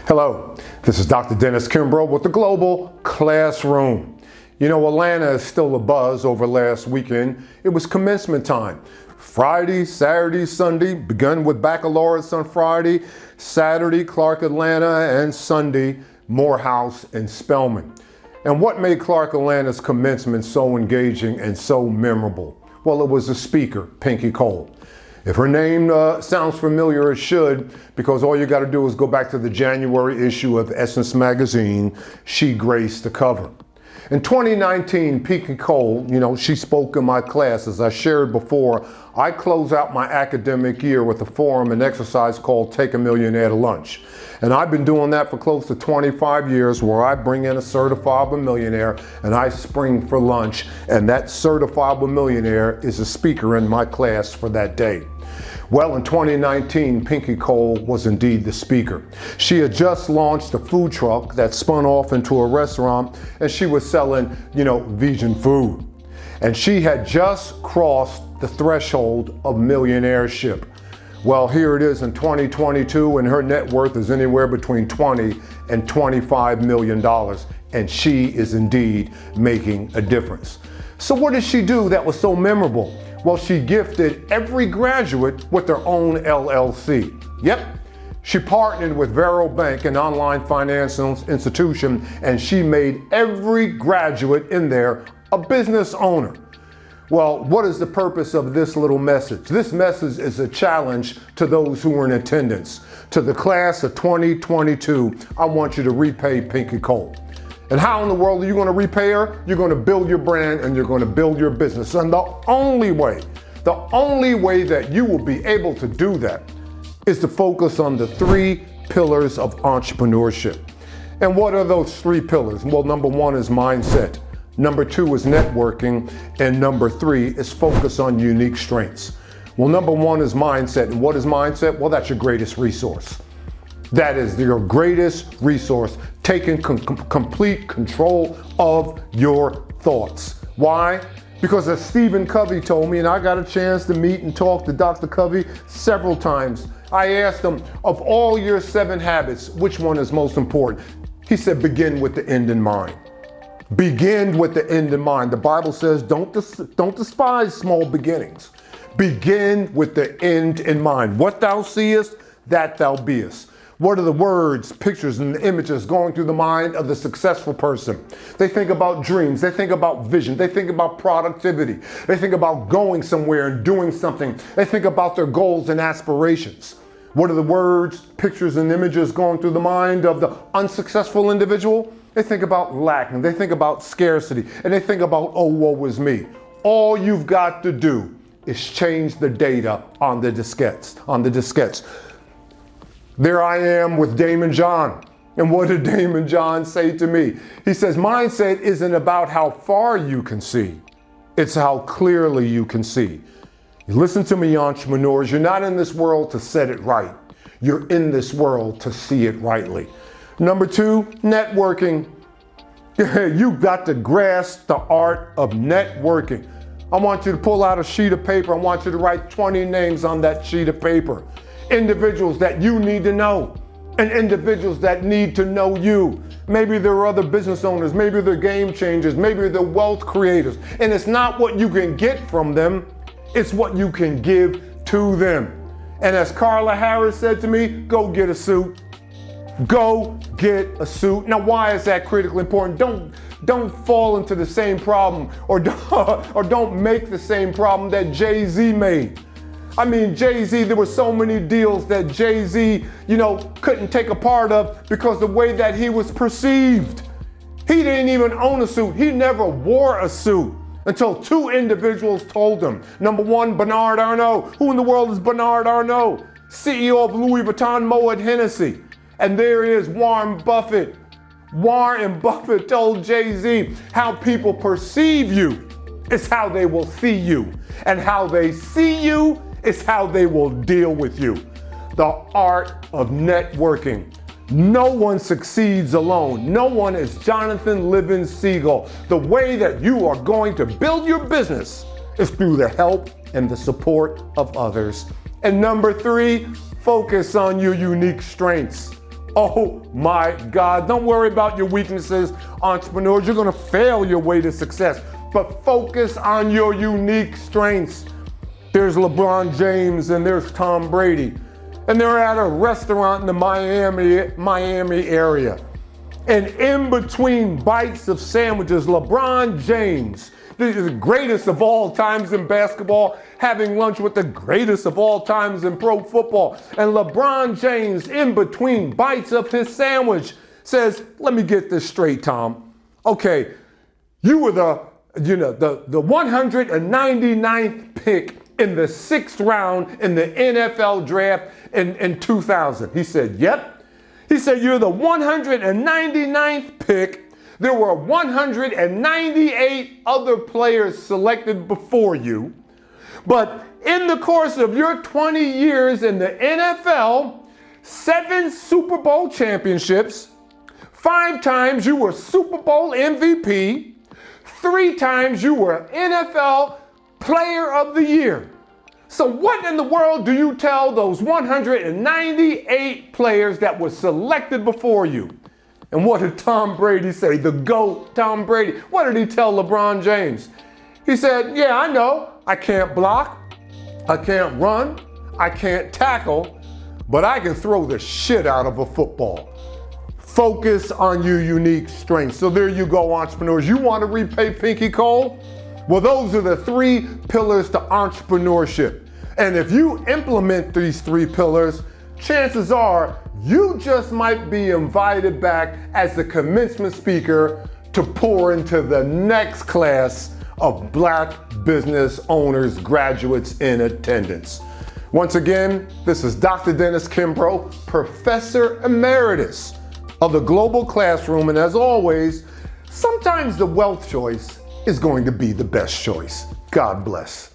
Hello, this is Dr. Dennis Kimbro with the Global Classroom. You know, Atlanta is still abuzz over last weekend. It was commencement time. Friday, Saturday, Sunday, begun with baccalaureates on Friday, Saturday, Clark Atlanta, and Sunday, Morehouse and Spelman. And what made Clark Atlanta's commencement so engaging and so memorable? Well, it was the speaker, Pinky Cole. If her name sounds familiar, it should, because all you got to do is go back to the January issue of Essence magazine. She graced the cover. In 2019, Pinky Cole, she spoke in my class. As I shared before, I close out my academic year with a forum and exercise called Take a Millionaire to Lunch. And I've been doing that for close to 25 years, where I bring in a certifiable millionaire and I spring for lunch. And that certifiable millionaire is a speaker in my class for that day. Well, in 2019, Pinky Cole was indeed the speaker. She had just launched a food truck that spun off into a restaurant, and she was selling, vegan food. And she had just crossed the threshold of millionaireship. Well, here it is in 2022, and her net worth is anywhere between $20 and $25 million. And she is indeed making a difference. So what did she do that was so memorable? Well, she gifted every graduate with their own LLC. Yep, she partnered with Varo Bank, an online financial institution, and she made every graduate in there a business owner. Well, what is the purpose of this little message? This message is a challenge to those who were in attendance. To the class of 2022, I want you to repay Pinky Cole. And how in the world are you going to repay her? You're going to build your brand and you're going to build your business. And the only way that you will be able to do that is to focus on the 3 pillars of entrepreneurship. And what are those 3 pillars? Well, number 1 is mindset. Number 2 is networking. And number 3 is focus on unique strengths. Well, number 1 is mindset. And what is mindset? Well, that's your greatest resource. That is your greatest resource, taking complete control of your thoughts. Why? Because as Stephen Covey told me, and I got a chance to meet and talk to Dr. Covey several times, I asked him, of all your 7 habits, which one is most important? He said, begin with the end in mind. Begin with the end in mind. The Bible says, don't despise small beginnings. Begin with the end in mind. What thou seest, that thou beest. What are the words, pictures, and images going through the mind of the successful person? They think about dreams. They think about vision. They think about productivity. They think about going somewhere and doing something. They think about their goals and aspirations. What are the words, pictures, and images going through the mind of the unsuccessful individual? They think about lacking. They think about scarcity. And they think about, oh, woe is me. All you've got to do is change the data on the diskettes. There I am with Damon John. And what did Damon John say to me? He says, mindset isn't about how far you can see. It's how clearly you can see. Listen to me, entrepreneurs. You're not in this world to set it right. You're in this world to see it rightly. Number 2, networking. You've got to grasp the art of networking. I want you to pull out a sheet of paper. I want you to write 20 names on that sheet of paper. Individuals that you need to know and individuals that need to know you. Maybe there are other business owners, maybe they're game changers, maybe they're wealth creators. And it's not what you can get from them, it's what you can give to them. And as Carla Harris said to me, go get a suit. Go get a suit. Now, why is that critically important? Don't fall into the same problem or don't make the same problem that Jay-Z made. I mean, Jay-Z, there were so many deals that Jay-Z, couldn't take a part of because the way that he was perceived. He didn't even own a suit. He never wore a suit until 2 individuals told him. Number 1, Bernard Arnault. Who in the world is Bernard Arnault? CEO of Louis Vuitton, Moet Hennessy. And there is Warren Buffett. Warren Buffett told Jay-Z, how people perceive you is how they will see you. And how they see you is how they will deal with you. The art of networking. No one succeeds alone. No one is Jonathan Living Siegel. The way that you are going to build your business is through the help and the support of others. And number 3, focus on your unique strengths. Oh my God, don't worry about your weaknesses, entrepreneurs. You're gonna fail your way to success, but focus on your unique strengths. There's LeBron James and there's Tom Brady, and they're at a restaurant in the Miami area. And in between bites of sandwiches, LeBron James, the greatest of all times in basketball, having lunch with the greatest of all times in pro football. And LeBron James, in between bites of his sandwich, says, let me get this straight, Tom. Okay, you were the 199th pick in the 6th round in the NFL draft in 2000. He said, yep. He said, you're the 199th pick. There were 198 other players selected before you. But in the course of your 20 years in the NFL, 7 Super Bowl championships, 5 times you were Super Bowl MVP, 3 times you were NFL Player of the Year. So what in the world do you tell those 198 players that were selected before you? And what did Tom Brady say? The GOAT, Tom Brady. What did he tell LeBron James? He said, yeah, I know. I can't block. I can't run. I can't tackle. But I can throw the shit out of a football. Focus on your unique strengths. So there you go, entrepreneurs. You want to repay Pinky Cole? Well, those are the 3 pillars to entrepreneurship. And if you implement these 3 pillars, chances are you just might be invited back as the commencement speaker to pour into the next class of Black business owners, graduates in attendance. Once again, this is Dr. Dennis Kimbro, Professor Emeritus of the Global Classroom. And as always, sometimes the wealth choice is going to be the best choice. God bless.